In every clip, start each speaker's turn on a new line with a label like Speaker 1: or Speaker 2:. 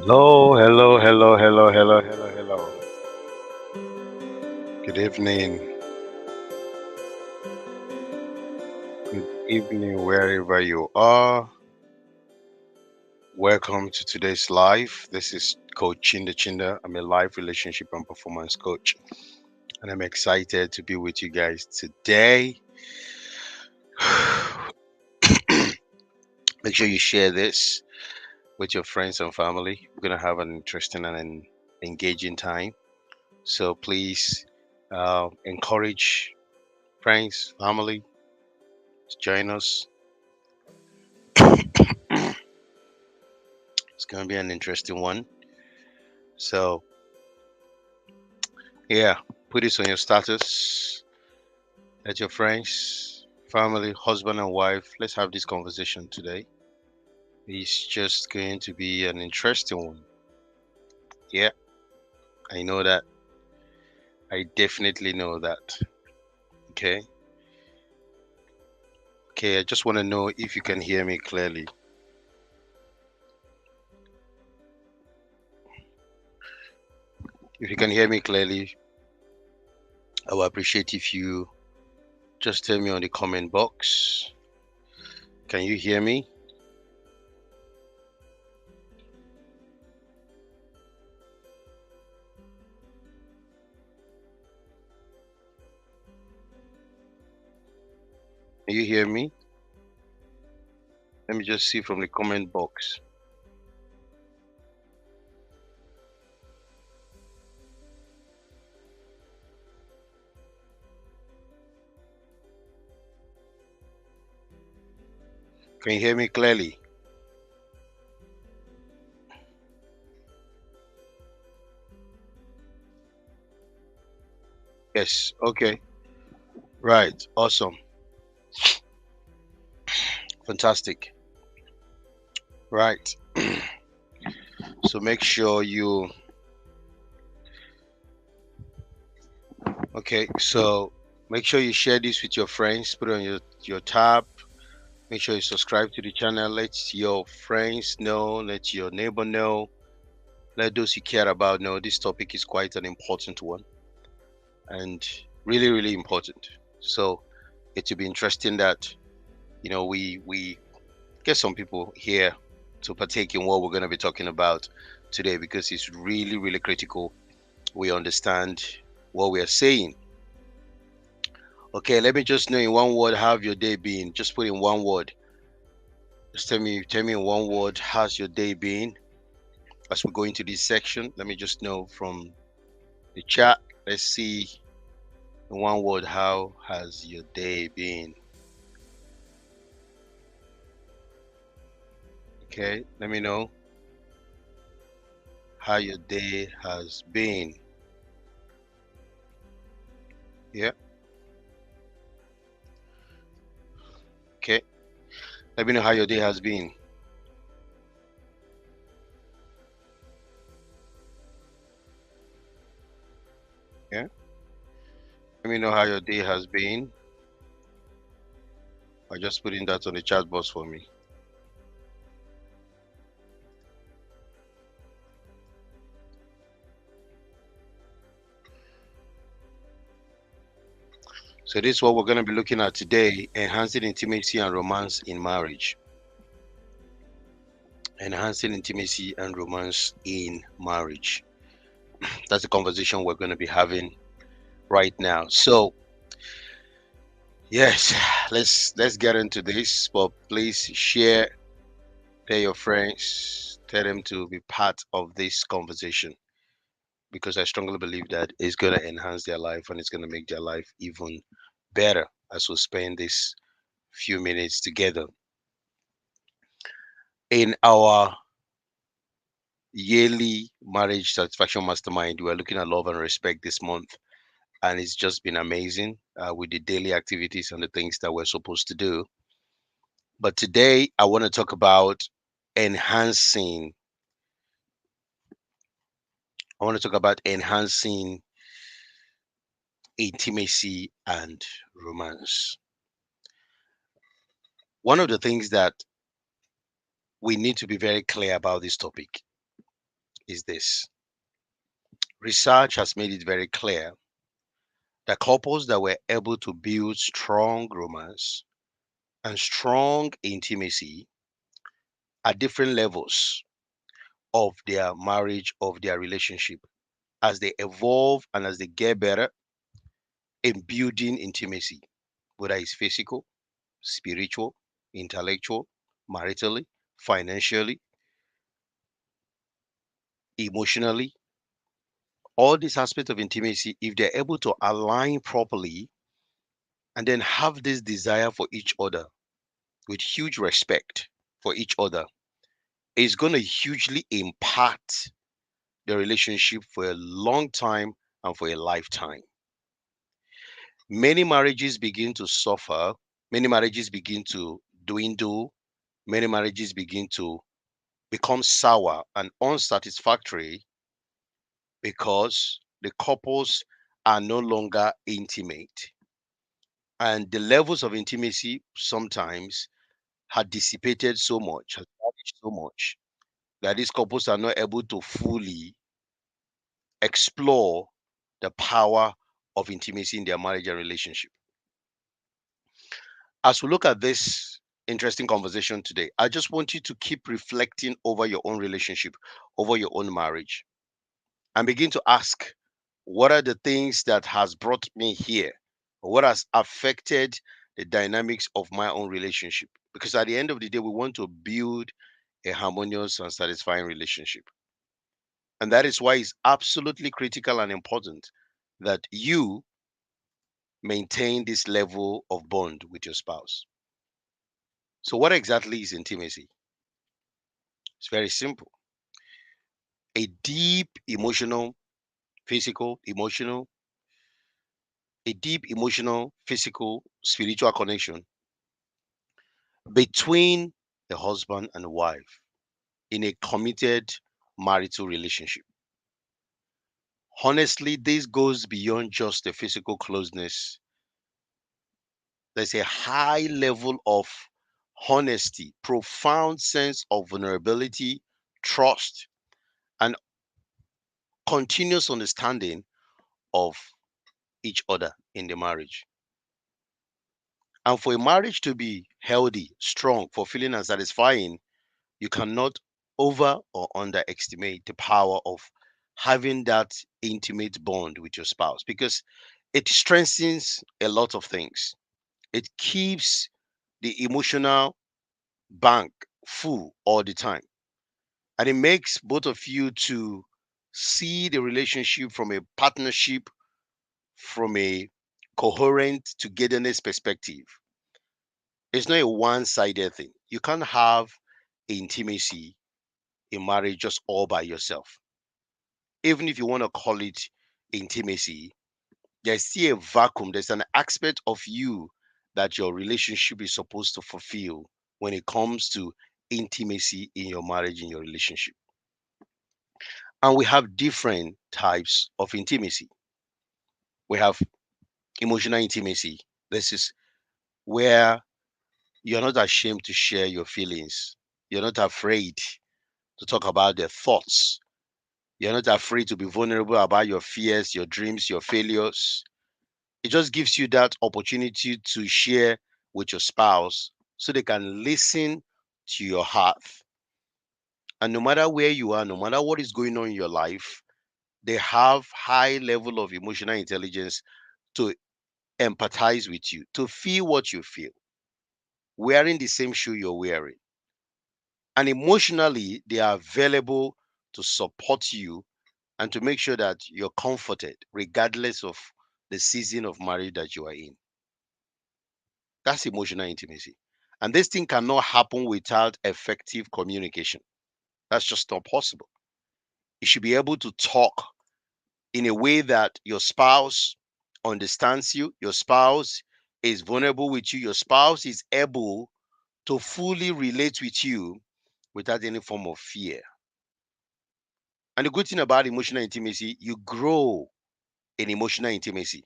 Speaker 1: Hello, hello, hello, hello, hello, hello, hello. Good evening. Good evening, wherever you are. Welcome to today's live. This is Coach Chinda. I'm a life relationship and performance coach, and I'm excited to be with you guys today. Make sure you share this with your friends and family. We're going to have an interesting and an engaging time. So please encourage friends, family to join us. It's going to be an interesting one. So, yeah, put this on your status. Let your friends, family, husband, and wife, let's have this conversation today. It's just going to be an interesting one. Yeah, I know that. I definitely know that. Okay. Okay, I just want to know if you can hear me clearly. If you can hear me clearly, I will appreciate if you just tell me on the comment box. Can you hear me? Can you hear me? Let me just see from the comment box. Can you hear me clearly? Yes, okay. Right, awesome. Fantastic. Right. So make sure you make sure you share this with your friends, put it on your tab. Make sure you subscribe to the channel. Let your friends know, let your neighbor know, let those you care about know this topic is quite an important one and really, really important. So it will be interesting that we get some people here to partake in what we're going to be talking about today, because it's really, really critical we understand what we are saying. Okay, let me just know in one word, how have your day been? Just put in one word. Just tell me in one word, how's your day been? As we go into this section, let me just know from the chat. Let's see in one word, how has your day been? Okay, let me know how your day has been. Yeah. Okay. Let me know how your day has been. Let me know how your day has been. By just putting that on the chat box for me. So this is what we're going to be looking at today: enhancing intimacy and romance in marriage. Enhancing intimacy and romance in marriage. That's the conversation we're going to be having right now. So yes, let's get into this. But please share, tell your friends, tell them to be part of this conversation, because I strongly believe that it's going to enhance their life and it's going to make their life even better as we spend this few minutes together. In our yearly marriage satisfaction mastermind, we're looking at love and respect this month, and it's just been amazing with the daily activities and the things that we're supposed to do. But today, I want to talk about enhancing. I want to talk about enhancing intimacy and romance. One of the things that we need to be very clear about this topic is this: research has made it very clear that couples that were able to build strong romance and strong intimacy at different levels of their marriage, of their relationship, as they evolve and as they get better in building intimacy, whether it's physical, spiritual, intellectual, maritally, financially, emotionally, all these aspects of intimacy, if they're able to align properly and then have this desire for each other with huge respect for each other, it's going to hugely impact the relationship for a long time and for a lifetime. Many marriages begin to suffer, many marriages begin to dwindle, many marriages begin to become sour and unsatisfactory because the couples are no longer intimate. And the levels of intimacy sometimes had dissipated so much, has vanished so much, that these couples are not able to fully explore the power of intimacy in their marriage and relationship. As we look at this interesting conversation today, I just want you to keep reflecting over your own relationship, over your own marriage, and begin to ask, what are the things that has brought me here? What has affected the dynamics of my own relationship? Because at the end of the day, we want to build a harmonious and satisfying relationship. And that is why it's absolutely critical and important that you maintain this level of bond with your spouse. So, what exactly is intimacy? It's very simple: a deep emotional, physical, emotional, a deep emotional, physical, spiritual connection between a husband and a wife in a committed marital relationship. Honestly, this goes beyond just the physical closeness. There's a high level of honesty, profound sense of vulnerability, trust, and continuous understanding of each other in the marriage. And for a marriage to be healthy, strong, fulfilling, and satisfying, you cannot over or underestimate the power of having that intimate bond with your spouse, because it strengthens a lot of things. It keeps the emotional bank full all the time, and it makes both of you to see the relationship from a partnership, from a coherent togetherness perspective. It's not a one-sided thing. You can't have intimacy in marriage just all by yourself. Even if you want to call it intimacy, there's still a vacuum. There's an aspect of you that your relationship is supposed to fulfill when it comes to intimacy in your marriage, in your relationship. And we have different types of intimacy. We have Emotional intimacy. This is where you're not ashamed to share your feelings. You're not afraid to talk about your thoughts. You're not afraid to be vulnerable about your fears, your dreams, your failures. It just gives you that opportunity to share with your spouse so they can listen to your heart. And no matter where you are, no matter what is going on in your life, they have high level of emotional intelligence to empathize with you, to feel what you feel, wearing the same shoe you're wearing. And emotionally, they are available to support you and to make sure that you're comforted regardless of the season of marriage that you are in. That's emotional intimacy. And this thing cannot happen without effective communication. That's just not possible. You should be able to talk in a way that your spouse understands you, your spouse is vulnerable with you, your spouse is able to fully relate with you without any form of fear. And the good thing about emotional intimacy, you grow in emotional intimacy.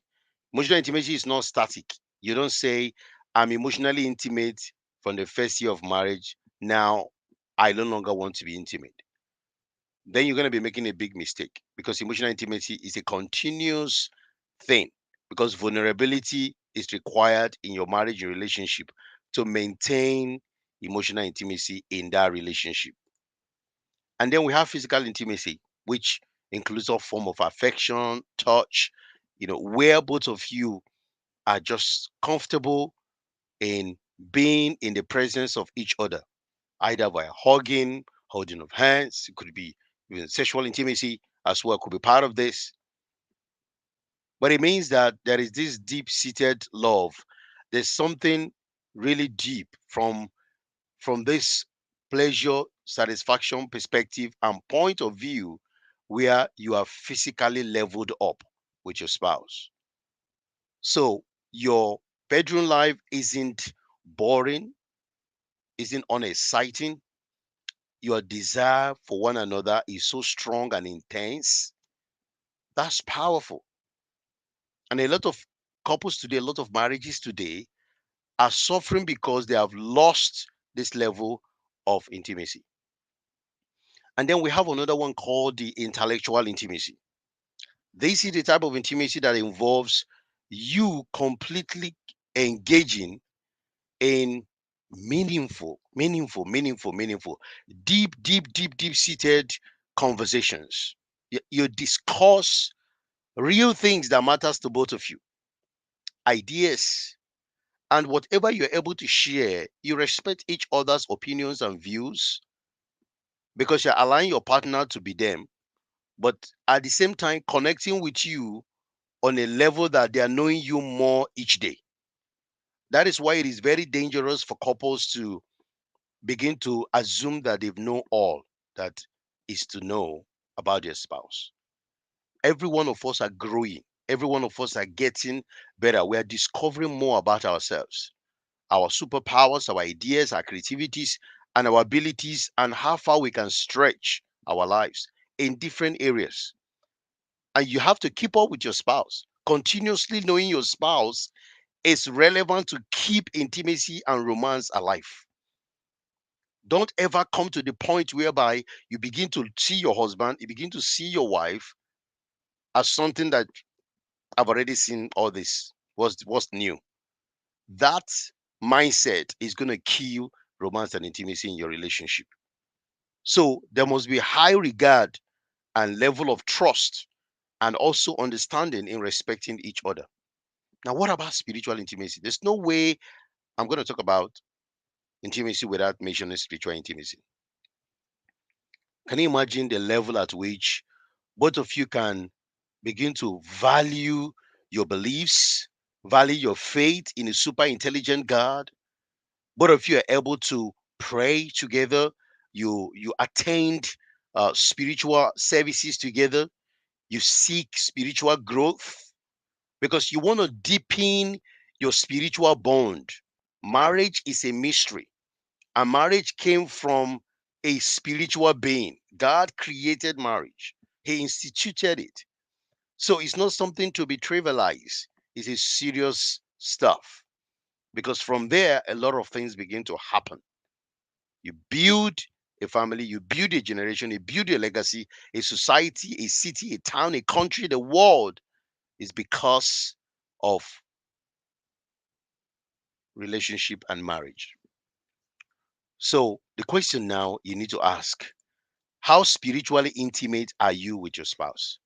Speaker 1: Emotional intimacy is not static. You don't say, I'm emotionally intimate from the first year of marriage. Now I no longer want to be intimate. Then you're going to be making a big mistake because emotional intimacy is a continuous thing because vulnerability is required in your marriage and relationship to maintain emotional intimacy in that relationship. And then we have physical intimacy, which includes a form of affection, touch, where both of you are just comfortable in being in the presence of each other, either by hugging, holding of hands. It could be even sexual intimacy as well, could be part of this. But it means that there is this deep seated love. There's something really deep from this pleasure, satisfaction perspective and point of view where you are physically leveled up with your spouse. So your bedroom life isn't boring, isn't unexciting. Your desire for one another is so strong and intense. That's powerful. And a lot of couples today, a lot of marriages today are suffering because they have lost this level of intimacy. And then we have another one called the intellectual intimacy. This is the type of intimacy that involves you completely engaging in meaningful, deep seated conversations. You discuss real things that matters to both of you, ideas, and whatever you're able to share, you respect each other's opinions and views because you're allowing your partner to be them, but at the same time connecting with you on a level that they are knowing you more each day. That is why it is very dangerous for couples to begin to assume that they've know all that is to know about their spouse. Every one of us are growing. Every one of us are getting better. We are discovering more about ourselves, our superpowers, our ideas, our creativities, and our abilities, and how far we can stretch our lives in different areas. And you have to keep up with your spouse. Continuously knowing your spouse is relevant to keep intimacy and romance alive. Don't ever come to the point whereby you begin to see your husband, you begin to see your wife as something that I've already seen all this. What's new? That mindset is going to kill romance and intimacy in your relationship. So there must be high regard and level of trust and also understanding in respecting each other. Now, what about spiritual intimacy? There's no way I'm going to talk about intimacy without mentioning spiritual intimacy. Can you imagine the level at which both of you can begin to value your beliefs, value your faith in a super intelligent God? Both of you are able to pray together. You attained spiritual services together. You seek spiritual growth because you want to deepen your spiritual bond. Marriage is a mystery, and marriage came from a spiritual being. God created marriage, He instituted it. So it's not something to be trivialized. It's a serious stuff because from there, a lot of things begin to happen. You build a family, you build a generation, you build a legacy, a society, a city, a town, a country, the world is because of relationship and marriage. So the question now you need to ask, how spiritually intimate are you with your spouse?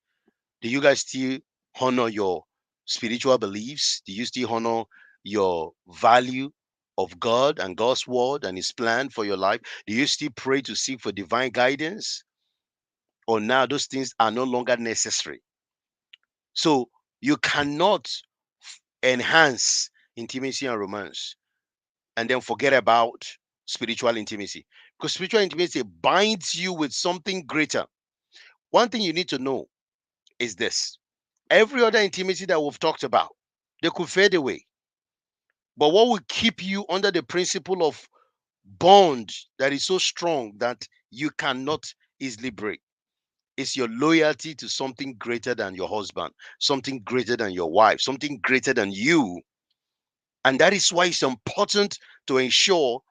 Speaker 1: Do you guys still honor your spiritual beliefs? Do you still honor your value of God and God's word and his plan for your life? Do you still pray to seek for divine guidance? Or now those things are no longer necessary? So you cannot enhance intimacy and romance and then forget about spiritual intimacy, because spiritual intimacy binds you with something greater. One thing you need to know is this: every other intimacy that we've talked about, they could fade away. But what will keep you under the principle of bond that is so strong that you cannot easily break is your loyalty to something greater than your husband, something greater than your wife, something greater than you. And that is why it's important to ensure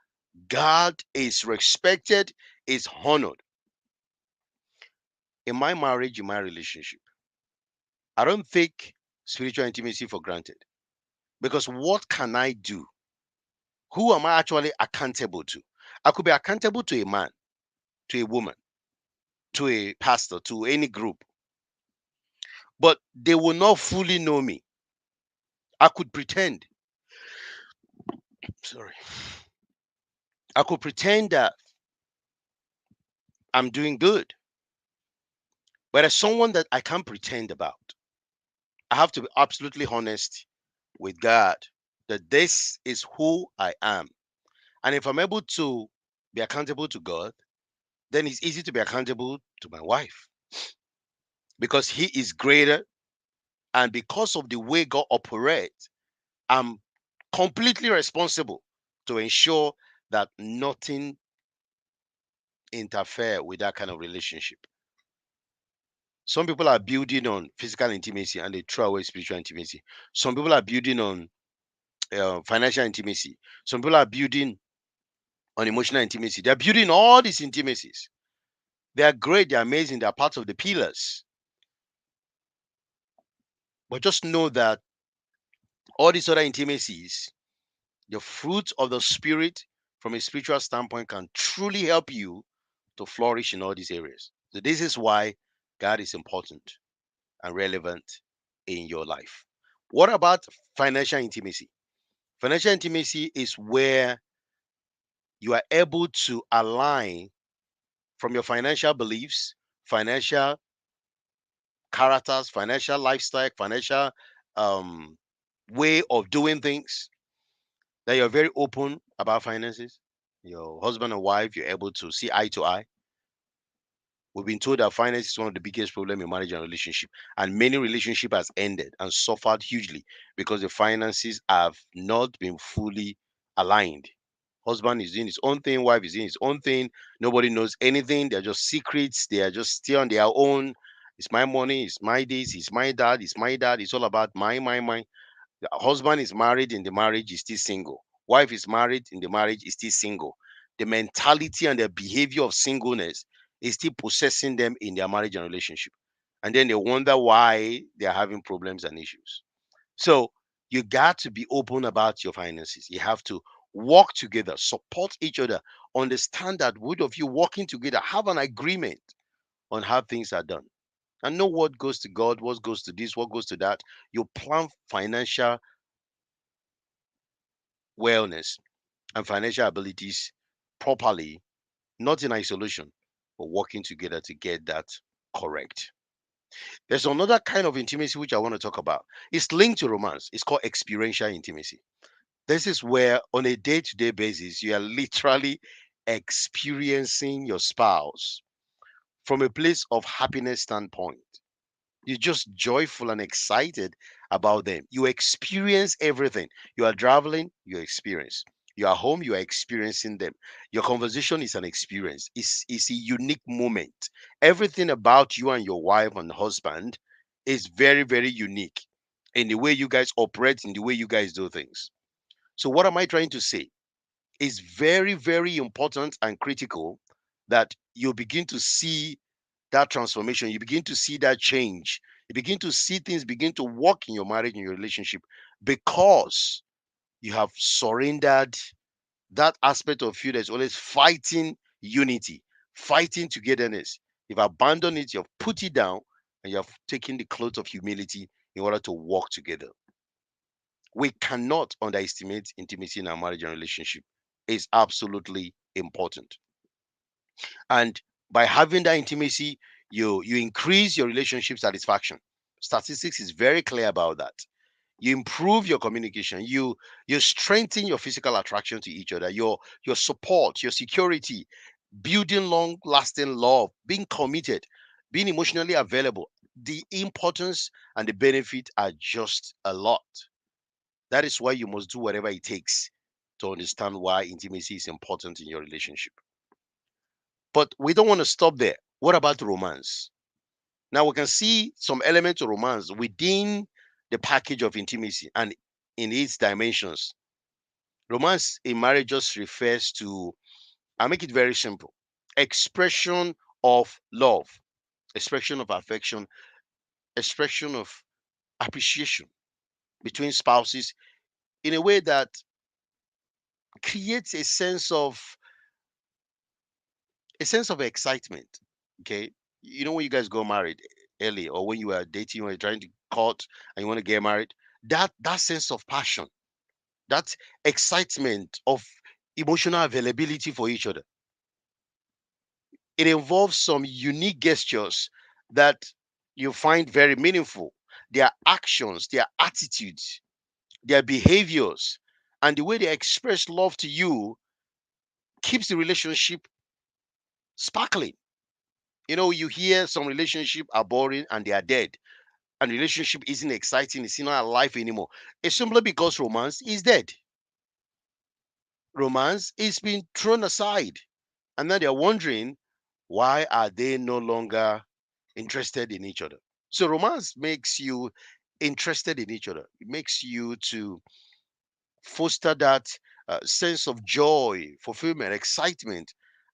Speaker 1: God is respected, is honored. In my marriage, in my relationship, I don't take spiritual intimacy for granted, because what can I do? Who am I actually accountable to? I could be accountable to a man, to a woman, to a pastor, to any group, but they will not fully know me. I could pretend, sorry, I could pretend that I'm doing good, but as someone that I can't pretend about, I have to be absolutely honest with God that this is who I am. And if I'm able to be accountable to God, then it's easy to be accountable to my wife, because He is greater. And because of the way God operates, I'm completely responsible to ensure that nothing interfere with that kind of relationship. Some people are building on physical intimacy and they throw away spiritual intimacy. Some people are building on financial intimacy. Some people are building on emotional intimacy. They're building all these intimacies. They are great, they're amazing, they're part of the pillars. But just know that all these other intimacies, the fruit of the spirit from a spiritual standpoint, can truly help you to flourish in all these areas. So this is why God is important and relevant in your life. What about financial intimacy? Financial intimacy is where you are able to align from your financial beliefs, financial characters, financial lifestyle, financial um, way of doing things, that you're very open about finances. Your husband and wife, you're able to see eye to eye. We've been told that finance is one of the biggest problem in marriage and relationship, and many relationship has ended and suffered hugely because the finances have not been fully aligned. Husband is doing his own thing, wife is doing his own thing. Nobody knows anything. They're just secrets. They are just still on their own. It's my money. It's my this. It's my dad. It's my dad. It's all about my. The husband is married in the marriage is still single. Wife is married in the marriage is still single. The mentality and the behavior of singleness is still possessing them in their marriage and relationship. And then they wonder why they are having problems and issues. So you got to be open about your finances. You have to work together, support each other, understand that both of you working together, have an agreement on how things are done. And know what goes to God, what goes to this, what goes to that. You plan financial wellness and financial abilities properly, not in isolation, but working together to get that correct. There's another kind of intimacy which I want to talk about. It's linked to romance. It's called experiential intimacy. This is where, on a day to day basis, you are literally experiencing your spouse from a place of happiness standpoint. You're just joyful and excited about them. You experience everything. You are traveling, you experience. You are home, you are experiencing them. Your conversation is an experience. It's a unique moment. Everything about you and your wife and husband is very, very unique. in the way you guys operate, in the way you guys do things. So, what am I trying to say? It's very, very important and critical that you begin to see that transformation. You begin to see that change. You begin to see things begin to work in your marriage, in your relationship, because you have surrendered that aspect of you that's always fighting unity, fighting togetherness. You've abandoned it, you've put it down, and you have taken the cloth of humility in order to work together. We cannot underestimate intimacy in our marriage and relationship. It's absolutely important. And by having that intimacy, you increase your relationship satisfaction. Statistics is very clear about that. You improve your communication, you strengthen your physical attraction to each other, your support, your security, building long lasting love, being committed, being emotionally available. The importance and the benefit are just a lot. That is why you must do whatever it takes to understand why intimacy is important in your relationship. But we don't want to stop there. What about romance? Now we can see some elements of romance within the package of intimacy and in its dimensions. Romance in marriage just refers to, I make it very simple, expression of love, expression of affection, expression of appreciation between spouses in a way that creates a sense of excitement. Okay, you know when you guys go married early, or when you are dating, when you're trying to court and you want to get married, that sense of passion, that excitement of emotional availability for each other, it involves some unique gestures that you find very meaningful. Their actions, their attitudes, their behaviors, and the way they express love to you keeps the relationship sparkling. You know, you hear some relationship are boring and they are dead, and relationship isn't exciting, it's not alive anymore. It's simply because romance is dead. Romance is being thrown aside, and now they're wondering, why are they no longer interested in each other? So romance makes you interested in each other. It makes you to foster that sense of joy, fulfillment, excitement,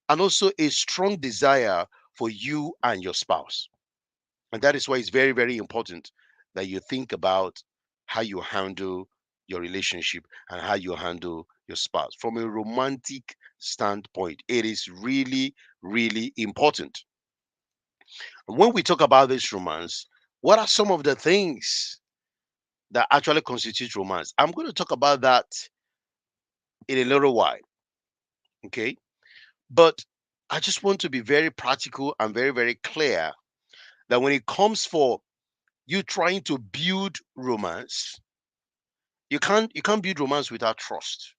Speaker 1: and also a strong desire for you and your spouse. And that is why it's very, very important that you think about how you handle your relationship and how you handle your spouse. From a romantic standpoint, it is really, really important. When we talk about this romance, what are some of the things that actually constitute romance? I'm going to talk about that in a little while. Okay. But I just want to be very practical and very, very clear that when it comes for you trying to build romance, you can't build romance without trust.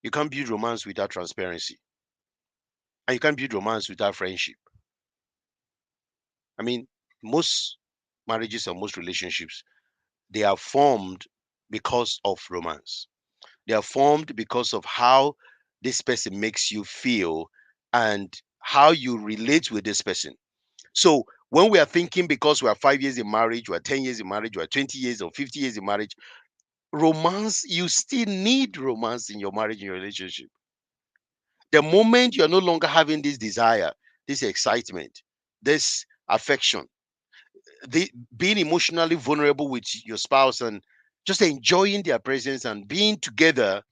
Speaker 1: You can't build romance without transparency. And you can't build romance without friendship. I mean, most marriages and most relationships, they are formed because of romance. They are formed because of how this person makes you feel and how you relate with this person. So when we are thinking because we are 5 years in marriage, we are 10 years in marriage, we are 20 years or 50 years in marriage, romance, you still need romance in your marriage, in your relationship. The moment you are no longer having this desire, this excitement, this affection, being emotionally vulnerable with your spouse and just enjoying their presence and being together,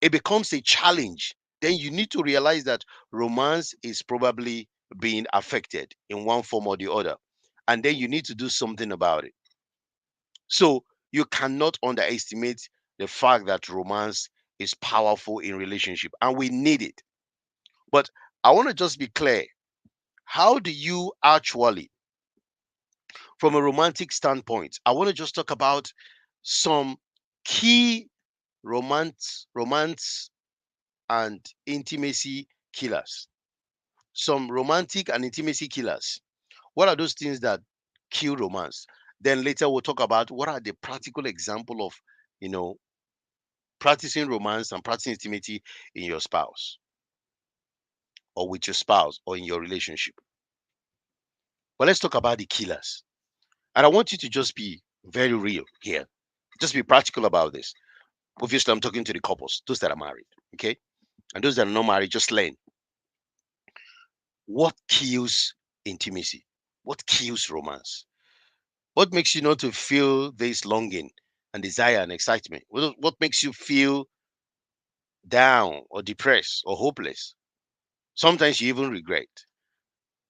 Speaker 1: it becomes a challenge. Then you need to realize that romance is probably being affected in one form or the other. And then you need to do something about it. So you cannot underestimate the fact that romance is powerful in relationship and we need it. But I want to just be clear. How do you actually, from a romantic standpoint, I want to just talk about some key romance and intimacy killers. Some romantic and intimacy killers. What are those things that kill romance? Then later we'll talk about what are the practical example of, you know, practicing romance and practicing intimacy in your spouse or with your spouse or in your relationship. But let's talk about the killers. And I want you to just be very real here. Just be practical about this. Obviously, I'm talking to the couples, those that are married, okay? And those that are not married, just learn what kills intimacy, what kills romance, what makes you not to feel this longing and desire and excitement, what makes you feel down or depressed or hopeless. Sometimes you even regret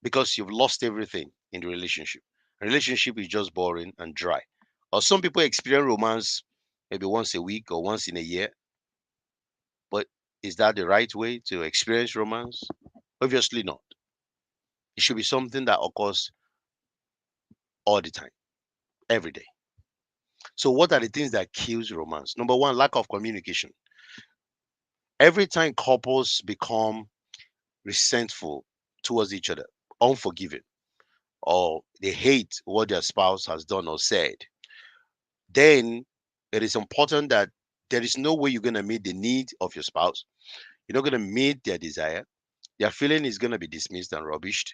Speaker 1: because you've lost everything in the relationship. A relationship is just boring and dry. Or some people experience romance maybe once a week or once in a year, but is that the right way to experience romance? Obviously not. It should be something that occurs all the time, every day. So what are the things that kills romance? Number one, lack of communication. Every time couples become resentful towards each other, unforgiving, or they hate what their spouse has done or said, then it is important that there is no way you're going to meet the need of your spouse. You're not going to meet their desire. Their feeling is going to be dismissed and rubbished.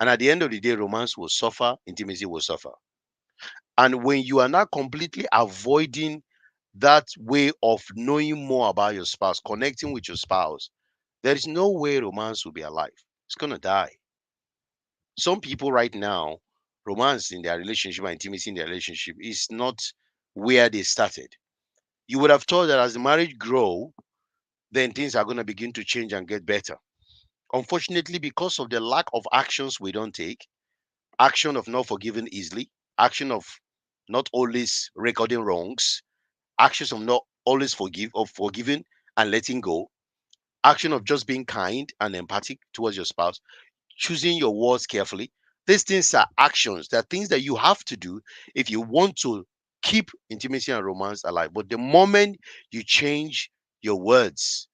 Speaker 1: And at the end of the day, romance will suffer, intimacy will suffer. And when you are not completely avoiding that way of knowing more about your spouse, connecting with your spouse, there is no way romance will be alive. It's going to die. Some people right now, romance in their relationship and intimacy in their relationship is not where they started. You would have thought that as the marriage grow, then things are going to begin to change and get better. Unfortunately, because of the lack of actions we don't take, action of not forgiving easily, action of not always recording wrongs, actions of not always forgiving and letting go, action of just being kind and empathic towards your spouse, choosing your words carefully. These things are actions. They're things that you have to do if you want to keep intimacy and romance alive. But the moment you change your words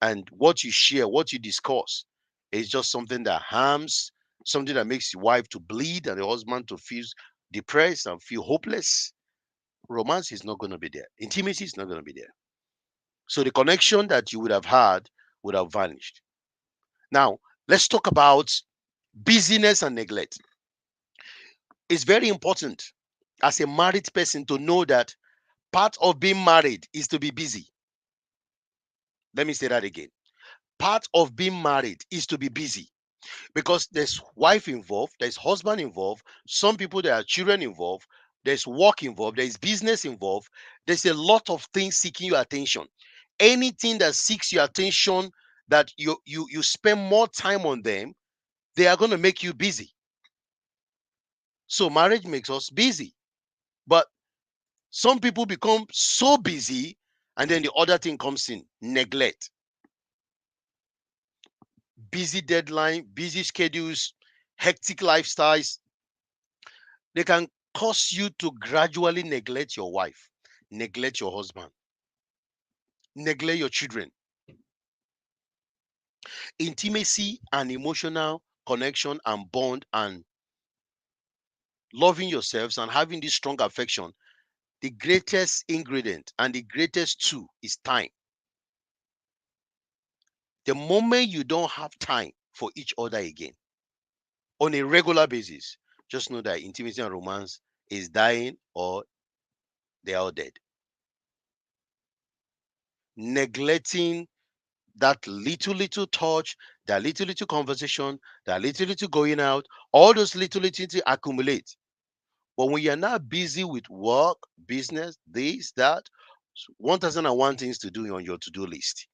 Speaker 1: and what you share, what you discuss, is just something that harms, something that makes the wife to bleed and the husband to feel depressed and feel hopeless. Romance is not going to be there. Intimacy is not going to be there. So the connection that you would have had would have vanished. Now, let's talk about busyness and neglect. It's very important as a married person to know that part of being married is to be busy. Let me say that again. Part of being married is to be busy because there's wife involved, there's husband involved, some people there are children involved, there's work involved, there's business involved, there's a lot of things seeking your attention. Anything that seeks your attention that you spend more time on them, they are going to make you busy. So marriage makes us busy. But some people become so busy and then the other thing comes in, neglect. Busy deadline, busy schedules, hectic lifestyles, they can cause you to gradually neglect your wife, neglect your husband, neglect your children. Intimacy and emotional connection and bond and loving yourselves and having this strong affection, the greatest ingredient and the greatest tool is time. The moment you don't have time for each other again on a regular basis, just know that intimacy and romance is dying or they are all dead. Neglecting that little touch, that little conversation, that little going out, all those little things accumulate. But when you're not busy with work, business, this, that, 1001 things to do on your to-do list,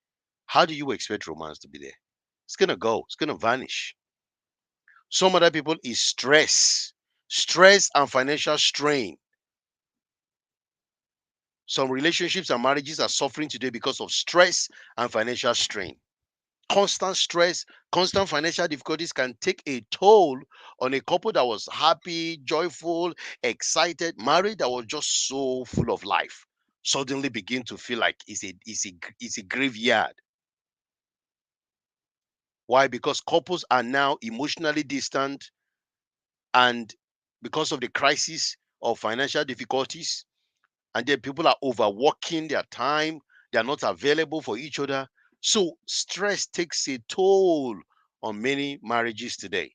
Speaker 1: how do you expect romance to be there? It's gonna go, it's gonna vanish. Some other people is stress and financial strain. Some relationships and marriages are suffering today because of stress and financial strain. Constant stress, constant financial difficulties can take a toll on a couple that was happy, joyful, excited, married that was just so full of life. Suddenly begin to feel like it's a graveyard. Why? Because couples are now emotionally distant, and because of the crisis of financial difficulties, and then people are overworking their time, they are not available for each other. So stress takes a toll on many marriages today.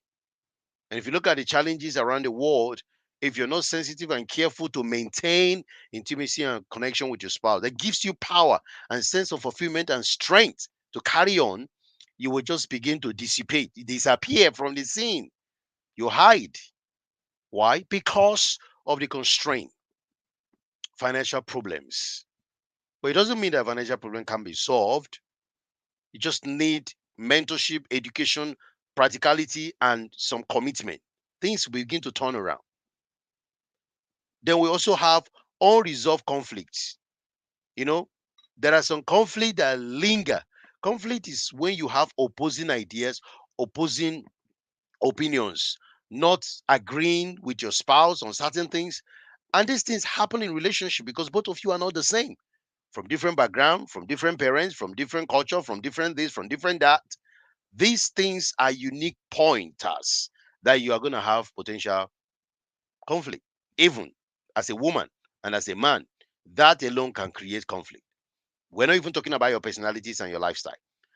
Speaker 1: And if you look at the challenges around the world, if you're not sensitive and careful to maintain intimacy and connection with your spouse that gives you power and sense of fulfillment and strength to carry on, you will just begin to dissipate, disappear from the scene. You hide. Why? Because of the constraint, financial problems. But it doesn't mean that financial problem can be solved. You just need mentorship, education, practicality, and some commitment. Things will begin to turn around. Then we also have unresolved conflicts. You know, there are some conflicts that linger. Conflict is when you have opposing ideas, opposing opinions, not agreeing with your spouse on certain things. And these things happen in relationship because both of you are not the same. From different background, from different parents, from different culture, from different this, from different that. These things are unique pointers that you are going to have potential conflict. Even as a woman and as a man, that alone can create conflict. We're not even talking about your personalities and your lifestyle.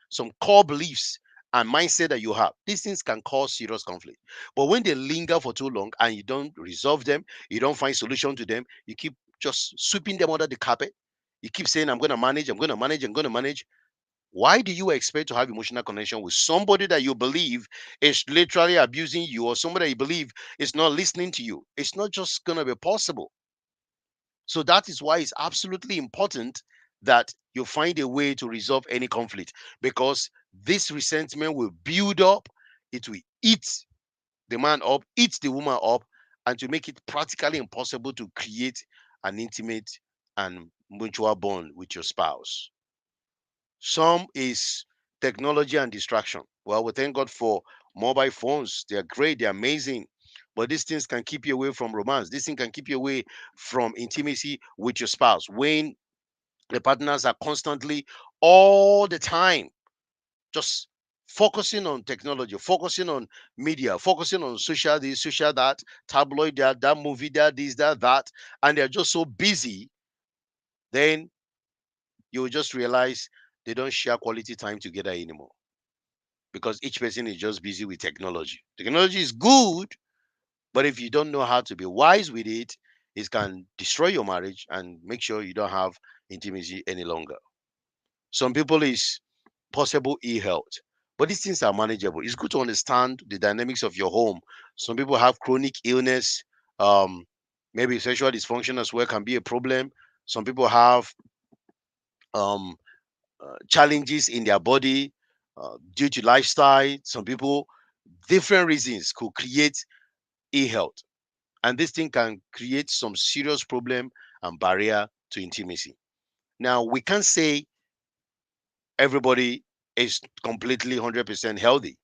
Speaker 1: Some core beliefs and mindset that you have, these things can cause serious conflict. But when they linger for too long and you don't resolve them, you don't find solution to them, you keep just sweeping them under the carpet. You keep saying, I'm going to manage, I'm going to manage, I'm going to manage. Why do you expect to have emotional connection with somebody that you believe is literally abusing you or somebody that you believe is not listening to you? It's not just going to be possible. So that is why it's absolutely important that you find a way to resolve any conflict because this resentment will build up, it will eat the man up, eat the woman up, and to make it practically impossible to create an intimate and mutual bond with your spouse. Some is technology and distraction. Well, we thank God for mobile phones. They are great, they're amazing. But these things can keep you away from romance. This thing can keep you away from intimacy with your spouse. When the partners are constantly, all the time, just focusing on technology, focusing on media, focusing on social this, social that, tabloid that movie, this, that, and they're just so busy, then you will just realize they don't share quality time together anymore because each person is just busy with technology. Technology is good, but if you don't know how to be wise with it, it can destroy your marriage and make sure you don't have intimacy any longer. Some people is possible ill health, but these things are manageable. It's good to understand the dynamics of your home. Some people have chronic illness, um, maybe sexual dysfunction as well can be a problem. Some people have um, challenges in their body due to lifestyle. Some people, different reasons could create ill health, and this thing can create some serious problem and barrier to intimacy. Now, we can't say everybody is completely 100% healthy,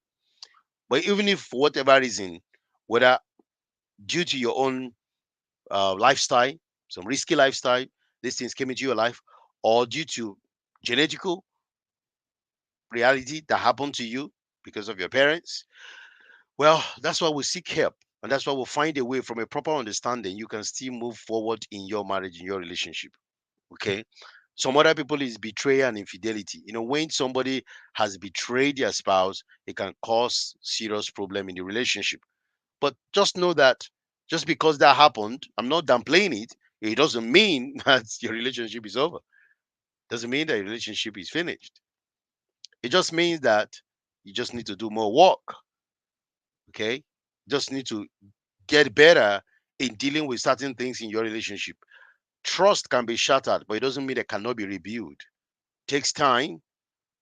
Speaker 1: but even if for whatever reason, whether due to your own lifestyle, some risky lifestyle, these things came into your life, or due to genetical reality that happened to you because of your parents, well, that's why we seek help. And that's why we'll find a way from a proper understanding. You can still move forward in your marriage, in your relationship. Okay. Some other people is betrayal and infidelity. When somebody has betrayed their spouse, it can cause serious problem in the relationship. But just know that just because that happened, I'm not downplaying it. It doesn't mean that your relationship is over. Doesn't mean that your relationship is finished. It just means that you just need to do more work. Okay. Just need to get better in dealing with certain things in your relationship. Trust can be shattered, but it doesn't mean it cannot be rebuilt. Takes time,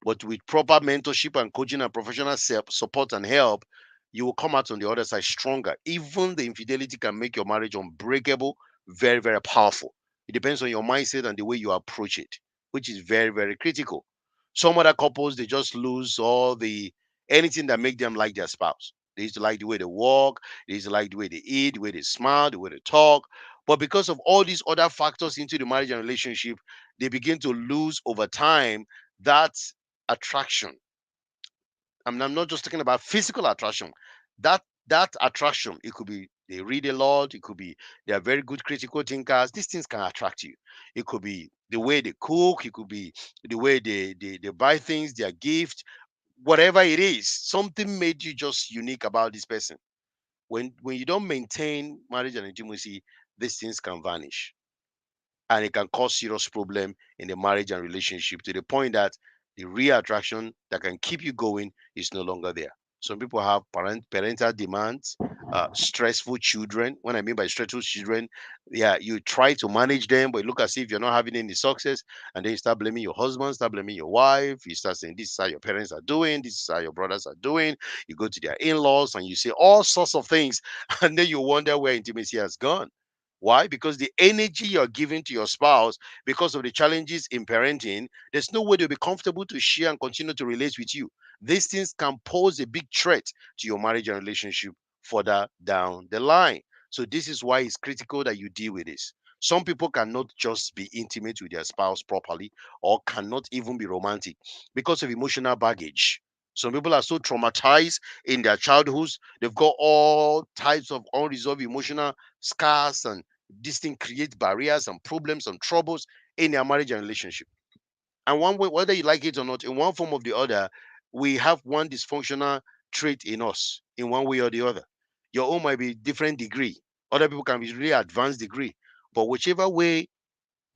Speaker 1: but with proper mentorship and coaching and professional support and help, you will come out on the other side stronger. Even the infidelity can make your marriage unbreakable, very, very powerful. It depends on your mindset and the way you approach it, which is very, very critical. Some other couples, they just lose all the anything that make them like their spouse. They used to like the way they walk, they used to like the way they eat, the way they smile, the way they talk. But because of all these other factors into the marriage and relationship, they begin to lose over time that attraction. I'm not just talking about physical attraction. That attraction, it could be they read a lot, it could be they are very good critical thinkers. These things can attract you. It could be the way they cook, it could be the way they buy things, their gift, whatever it is, something made you just unique about this person. When you don't maintain marriage and intimacy, these things can vanish, and it can cause serious problem in the marriage and relationship, to the point that the real attraction that can keep you going is no longer there. Some people have parental demands, stressful children. When I mean by stressful children, yeah, you try to manage them, but it look as if you're not having any success, and then you start blaming your husband, start blaming your wife. You start saying, this is how your parents are doing, this is how your brothers are doing. You go to their in-laws and you say all sorts of things, and then you wonder where intimacy has gone. Why? Because the energy you're giving to your spouse, because of the challenges in parenting, there's no way they'll be comfortable to share and continue to relate with you. These things can pose a big threat to your marriage and relationship further down the line. So, this is why it's critical that you deal with this. Some people cannot just be intimate with their spouse properly, or cannot even be romantic because of emotional baggage. Some people are so traumatized in their childhoods, they've got all types of unresolved emotional scars, and this thing creates barriers and problems and troubles in their marriage and relationship. And one way, whether you like it or not, in one form or the other, we have one dysfunctional trait in us, in one way or the other. Your own might be different degree. Other people can be really advanced degree. But whichever way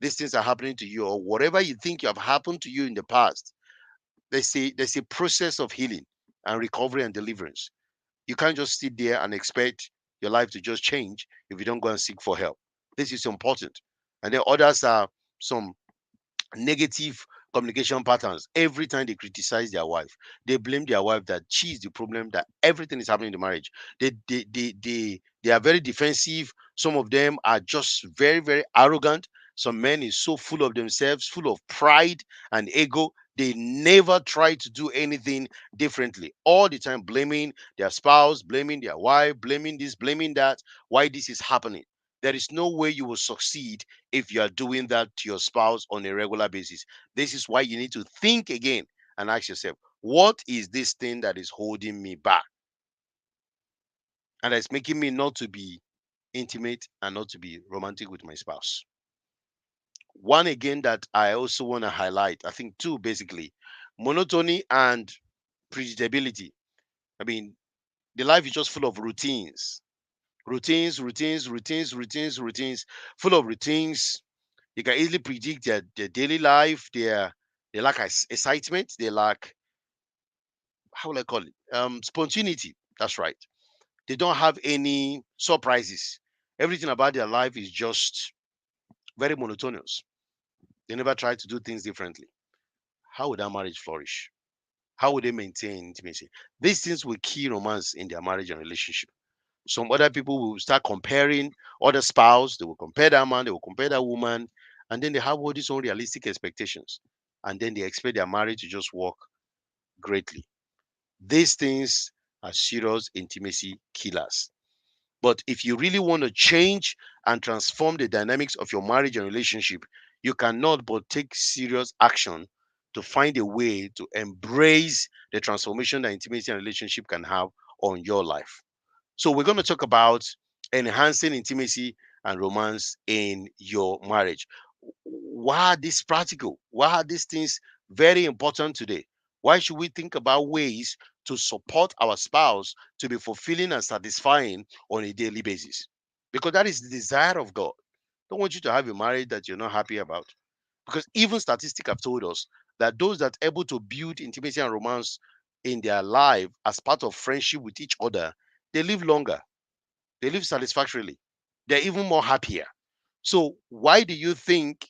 Speaker 1: these things are happening to you, or whatever you think you have happened to you in the past, there's a process of healing and recovery and deliverance. You can't just sit there and expect your life to just change if you don't go and seek for help. This is important. And then others are some negative communication patterns. Every time they criticize their wife, they blame their wife that she's the problem, that everything is happening in the marriage. They are very defensive. Some of them are just very, very arrogant. Some men is so full of themselves, full of pride and ego. They never try to do anything differently. All the time blaming their spouse, blaming their wife, blaming this, blaming that, why this is happening. There is no way you will succeed if you are doing that to your spouse on a regular basis. This is why you need to think again and ask yourself, what is this thing that is holding me back and that's making me not to be intimate and not to be romantic with my spouse? One again that I also want to highlight, I think two basically: monotony and predictability. I mean, the life is just full of routines, routines, full of routines. You can easily predict their daily life. They lack excitement. They lack, how will I call it? Spontaneity. That's right. They don't have any surprises. Everything about their life is just very monotonous. They never try to do things differently. How would that marriage flourish? How would they maintain intimacy? These things will kill romance in their marriage and relationship. Some other people will start comparing other spouse. They will compare that man. They will compare that woman, and then they have all these unrealistic expectations, and then they expect their marriage to just work greatly. These things are serious intimacy killers. But if you really want to change and transform the dynamics of your marriage and relationship, you cannot but take serious action to find a way to embrace the transformation that intimacy and relationship can have on your life. So we're going to talk about enhancing intimacy and romance in your marriage. Why are these practical? Why are these things very important today? Why should we think about ways to support our spouse to be fulfilling and satisfying on a daily basis? Because that is the desire of God. Don't want you to have a marriage that you're not happy about. Because even statistics have told us that those that are able to build intimacy and romance in their life as part of friendship with each other, they live longer, they live satisfactorily, they're even more happier. So why do you think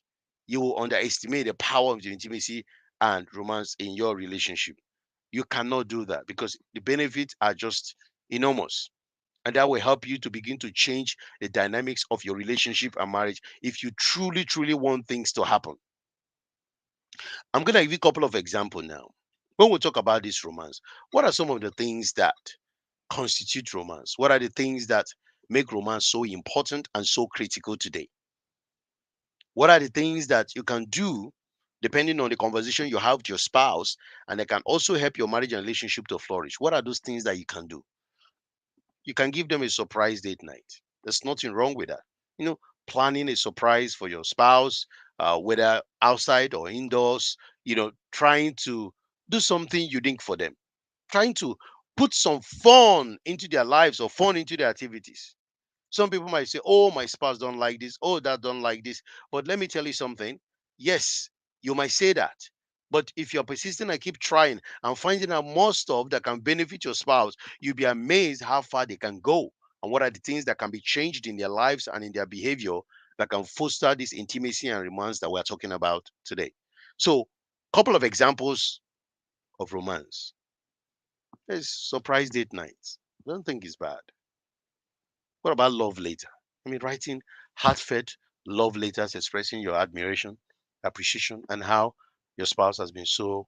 Speaker 1: you will underestimate the power of the intimacy and romance in your relationship? You cannot do that because the benefits are just enormous. And that will help you to begin to change the dynamics of your relationship and marriage if you truly, truly want things to happen. I'm going to give you a couple of examples now. When we talk about this romance, what are some of the things that constitute romance? What are the things that make romance so important and so critical today? What are the things that you can do depending on the conversation you have with your spouse, and that can also help your marriage and relationship to flourish? What are those things that you can do? You can give them a surprise date night. There's nothing wrong with that. You know, planning a surprise for your spouse, whether outside or indoors, trying to do something unique for them, trying to put some fun into their lives or fun into their activities. Some people might say, oh, my spouse don't like this, oh, that don't like this. But let me tell you something. Yes, you might say that. But if you're persistent and keep trying and finding out more stuff that can benefit your spouse, you'll be amazed how far they can go and what are the things that can be changed in their lives and in their behavior that can foster this intimacy and romance that we're talking about today. So, couple of examples of romance. There's surprise date nights. I don't think it's bad. What about love letter? I mean, writing heartfelt love letters expressing your admiration, appreciation, and how your spouse has been so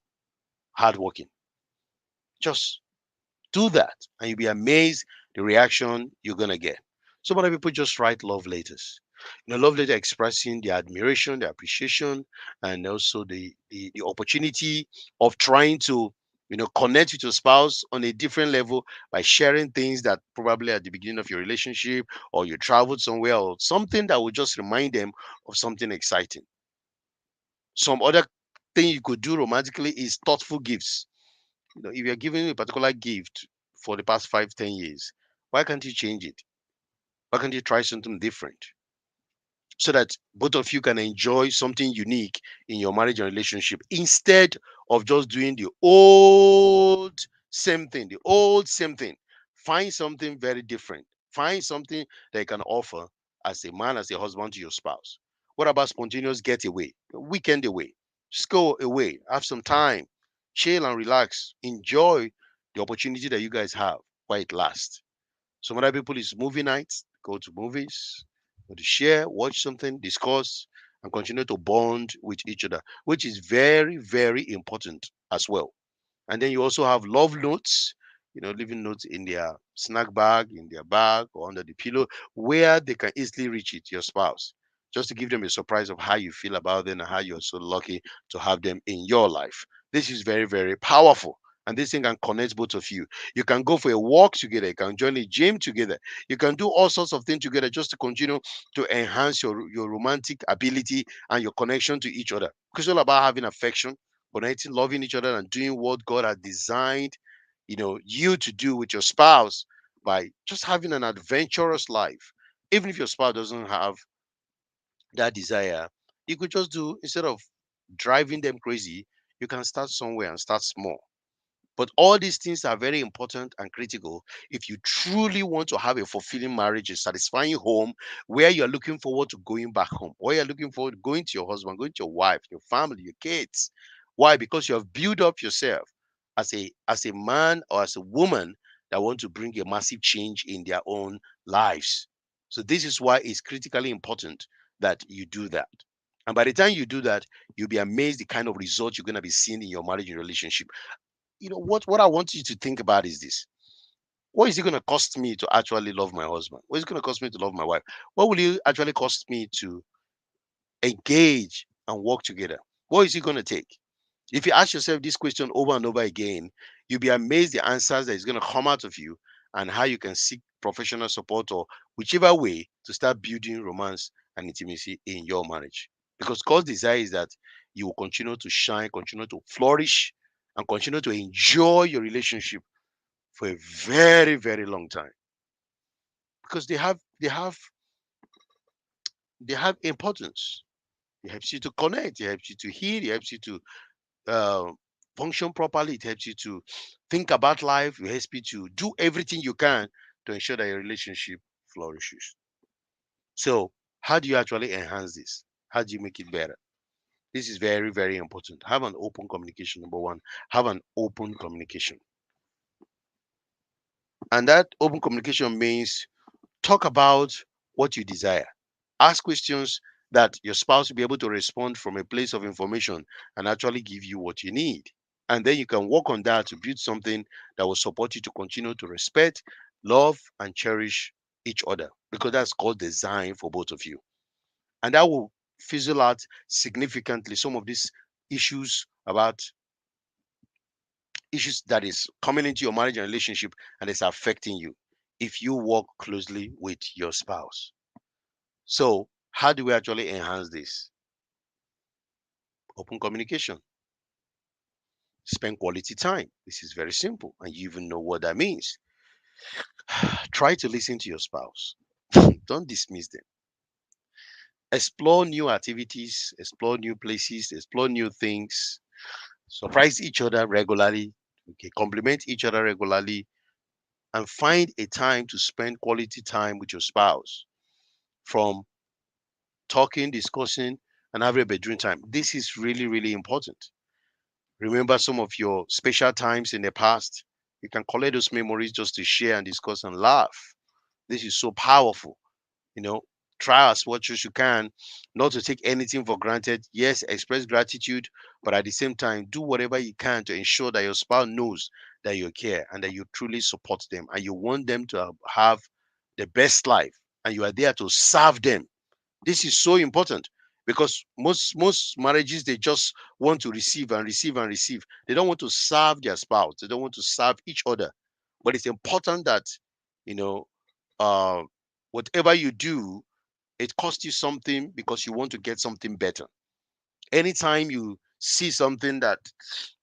Speaker 1: hardworking. Just do that, and you'll be amazed the reaction you're gonna get. Some other people just write love letters. Love letter expressing their admiration, their appreciation, and also the opportunity of trying to connect with your spouse on a different level by sharing things that probably at the beginning of your relationship or you traveled somewhere or something that will just remind them of something exciting. Some other thing you could do romantically is thoughtful gifts. If you're giving a particular gift for the past 5, 10 years, why can't you change it? Why can't you try something different so that both of you can enjoy something unique in your marriage and relationship instead of just doing the old same thing, the old same thing? Find something very different. Find something that you can offer as a man, as a husband to your spouse. What about spontaneous getaway, weekend away? Just go away, have some time, chill and relax, enjoy the opportunity that you guys have while it lasts. Some other people is movie nights, go to movies, go to share, watch something, discuss, and continue to bond with each other, which is very, very important as well. And then you also have love notes, leaving notes in their snack bag, in their bag, or under the pillow, where they can easily reach it, your spouse, just to give them a surprise of how you feel about them and how you're so lucky to have them in your life. This is very, very powerful. And this thing can connect both of you. You can go for a walk together. You can join a gym together. You can do all sorts of things together just to continue to enhance your romantic ability and your connection to each other. Because it's all about having affection, connecting, loving each other, and doing what God has designed, you to do with your spouse by just having an adventurous life. Even if your spouse doesn't have that desire, you could just do instead of driving them crazy, you can start somewhere and start small. But all these things are very important and critical if you truly want to have a fulfilling marriage, a satisfying home where you're looking forward to going back home, or you're looking forward to going to your husband, going to your wife, your family, your kids. Why? Because you have built up yourself as a man or as a woman that want to bring a massive change in their own lives. So this is why it's critically important that you do that. And by the time you do that, you'll be amazed the kind of results you're going to be seeing in your marriage and relationship. What I want you to think about is this. What is it going to cost me to actually love my husband? What is it going to cost me to love my wife? What will it actually cost me to engage and work together? What is it going to take? If you ask yourself this question over and over again, you'll be amazed the answers that is going to come out of you and how you can seek professional support or whichever way to start building romance and intimacy in your marriage. Because God's desire is that you will continue to shine, continue to flourish, and continue to enjoy your relationship for a very, very long time. Because they have importance. It helps you to connect, it helps you to heal, it helps you to uh, function properly. It helps you to think about life. It helps you to do everything you can to ensure that your relationship flourishes. So, how do you actually enhance this? How do you make it better? This is very, very important. Have an open communication. Number one, have an open communication. And that open communication means talk about what you desire. Ask questions that your spouse will be able to respond from a place of information and actually give you what you need. And then you can work on that to build something that will support you to continue to respect, love, and cherish each other because that's called design for both of you. And that will fizzle out significantly some of these issues about issues that is coming into your marriage and relationship and is affecting you if you work closely with your spouse. So, how do we actually enhance this? Open communication. Spend quality time. This is very simple, and you even know what that means. Try to listen to your spouse. Don't dismiss them. Explore new activities, explore new places, explore new things. Surprise each other regularly. Okay, compliment each other regularly, and find a time to spend quality time with your spouse. From talking, discussing, and having a bedroom time. This is really, really important. Remember some of your special times in the past. You can collect those memories just to share and discuss and laugh. This is so powerful. You know, try as much as you can not to take anything for granted. Yes, express gratitude, but at the same time, do whatever you can to ensure that your spouse knows that you care and that you truly support them and you want them to have the best life and you are there to serve them. This is so important because most marriages they just want to receive and receive and receive. They don't want to serve their spouse. They don't want to serve each other. But it's important that you know uh, whatever you do, it costs you something because you want to get something better. Anytime you see something that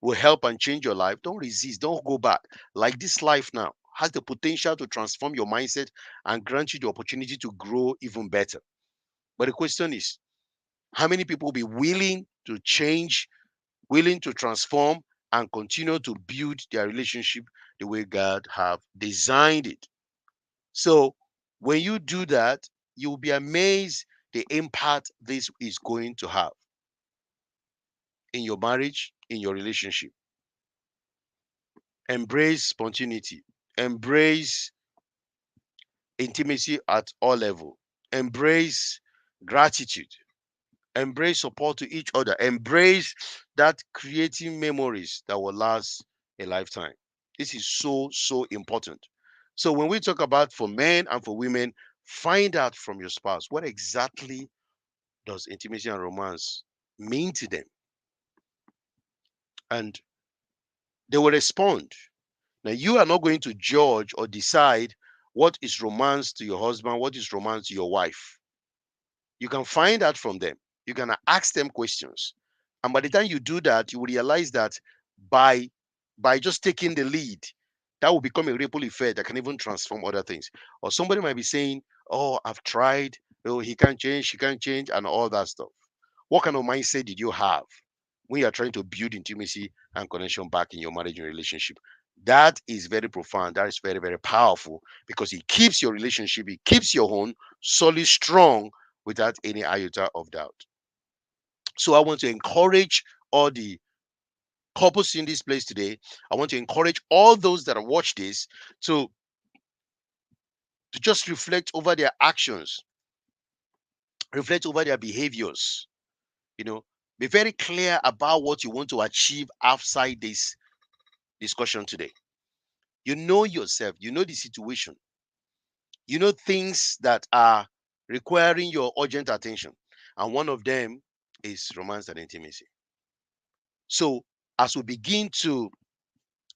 Speaker 1: will help and change your life, don't resist. Don't go back. Like this life now has the potential to transform your mindset and grant you the opportunity to grow even better. But the question is, how many people will be willing to change, willing to transform, and continue to build their relationship the way God have designed it? So when you do that, you'll be amazed the impact this is going to have in your marriage, in your relationship. Embrace spontaneity. Embrace intimacy at all level. Embrace gratitude. Embrace support to each other. Embrace that creating memories that will last a lifetime. This is so, so important. So when we talk about for men and for women, find out from your spouse what exactly does intimacy and romance mean to them, and they will respond. Now you are not going to judge or decide what is romance to your husband, what is romance to your wife. You can find out from them. You can ask them questions. And by the time you do that, you will realize that by by just taking the lead, that will become a ripple effect that can even transform other things. Or somebody might be saying, "Oh, I've tried. Oh, he can't change, she can't change," and all that stuff. What kind of mindset did you have when you are trying to build intimacy and connection back in your marriage and relationship? That is very profound. That is very, very powerful because it keeps your relationship, it keeps your home solid, strong, without any iota of doubt. So I want to encourage all the couples in this place today. I want to encourage all those that watch this to just reflect over their actions, reflect over their behaviors. You know, be very clear about what you want to achieve outside this discussion today. You know yourself, you know the situation, you know things that are requiring your urgent attention, and one of them is romance and intimacy. So as we begin to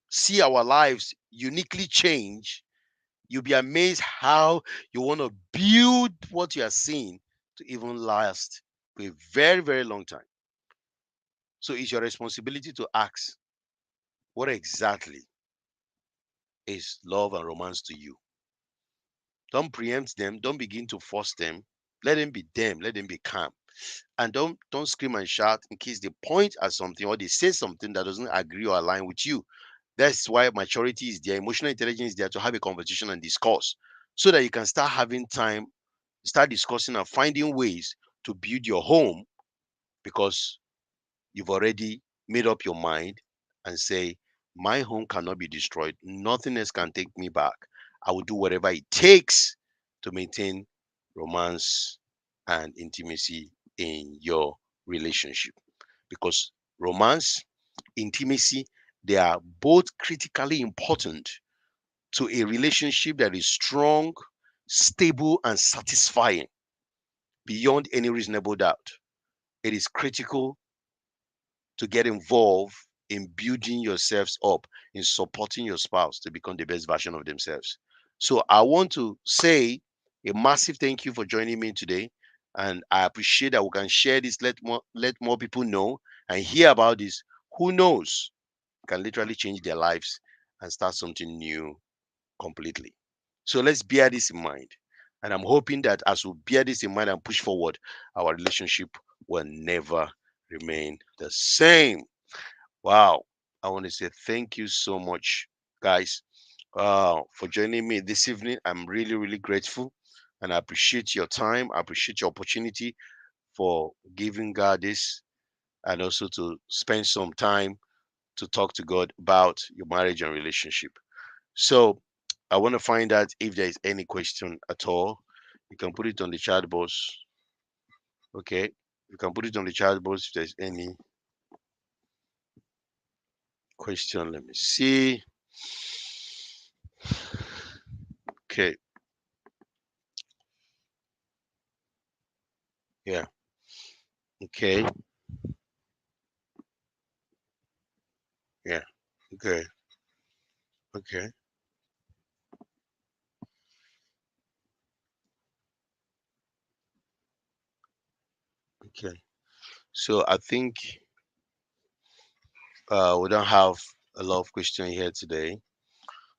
Speaker 1: see our lives uniquely change, you'll be amazed how you want to build what you are seeing to even last for a very, very long time. So it's your responsibility to ask, what exactly is love and romance to you? Don't preempt them, don't begin to force them. Let them be them, let them be calm. And don't scream and shout in case they point at something or they say something that doesn't agree or align with you. That's why maturity is there, emotional intelligence is there to have a conversation and discuss so that you can start having time, start discussing and finding ways to build your home because you've already made up your mind and say, my home cannot be destroyed. Nothing else can take me back. I will do whatever it takes to maintain romance and intimacy in your relationship because romance, intimacy, they are both critically important to a relationship that is strong, stable, and satisfying beyond any reasonable doubt. It is critical to get involved in building yourselves up, in supporting your spouse to become the best version of themselves. So I want to say a massive thank you for joining me today. And I appreciate that we can share this, let more people know and hear about this. Who knows? can literally change their lives and start something new completely. So let's bear this in mind. And I'm hoping that as we bear this in mind and push forward, our relationship will never remain the same. Wow. I want to say thank you so much, guys, for joining me this evening. I'm really, really grateful. And I appreciate your time. I appreciate your opportunity for giving God this and also to spend some time to talk to God about your marriage and relationship. So I want to find out if there is any question at all. You can put it on the chat box. Okay. You can put it on the chat box if there's any question. Let me see. Okay. Yeah. Okay. Yeah. Okay. Okay. Okay. So I think we don't have a lot of questions here today.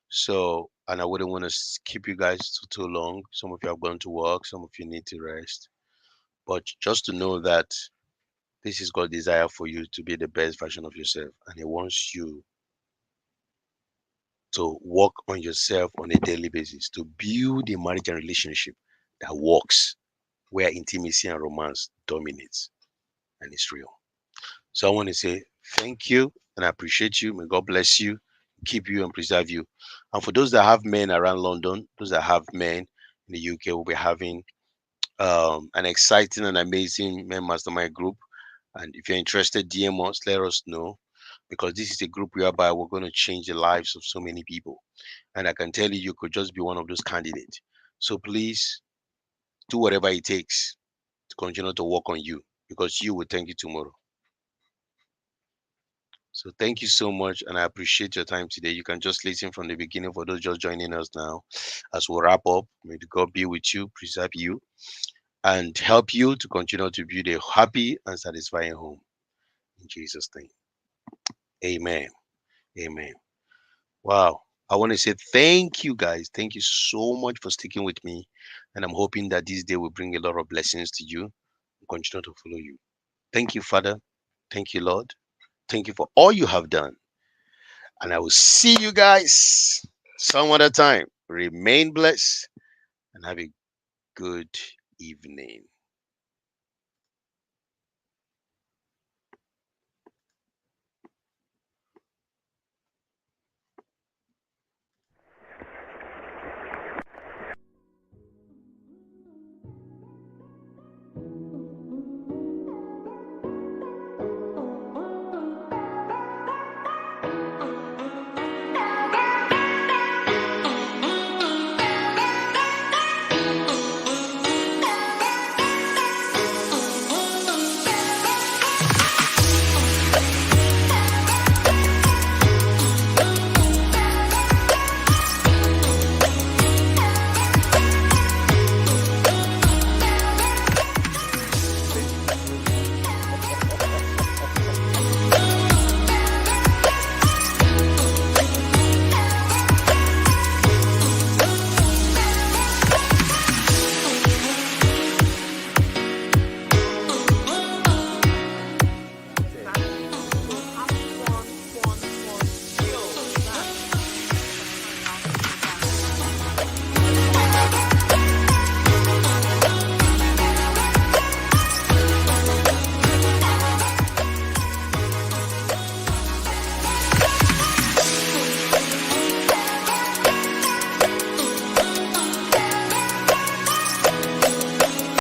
Speaker 1: So, and I wouldn't want to keep you guys too long. Some of you have gone to work, some of you need to rest. But just to know that this is God's desire for you to be the best version of yourself, and He wants you to work on yourself on a daily basis to build a marriage and relationship that works, where intimacy and romance dominates and it's real. So I want to say thank you and I appreciate you. May God bless you, keep you and preserve you. And for those that have men around London, those that have men in the UK, we'll be having an exciting and amazing men mastermind group. And if you're interested, DM us, let us know, because this is a group whereby we're going to change the lives of so many people. And I can tell you, you could just be one of those candidates. So please do whatever it takes to continue to work on you, because you will thank you tomorrow. So thank you so much, and I appreciate your time today. You can just listen from the beginning for those just joining us now. As we wrap up, may the God be with you, preserve you, and help you to continue to build a happy and satisfying home. In Jesus' name, Amen. Amen. Wow. I want to say thank you, guys. Thank you so much for sticking with me, and I'm hoping that this day will bring a lot of blessings to you and continue to follow you. Thank you, Father. Thank you, Lord. Thank you for all you have done. And I will see you guys some other time. Remain blessed and have a good evening.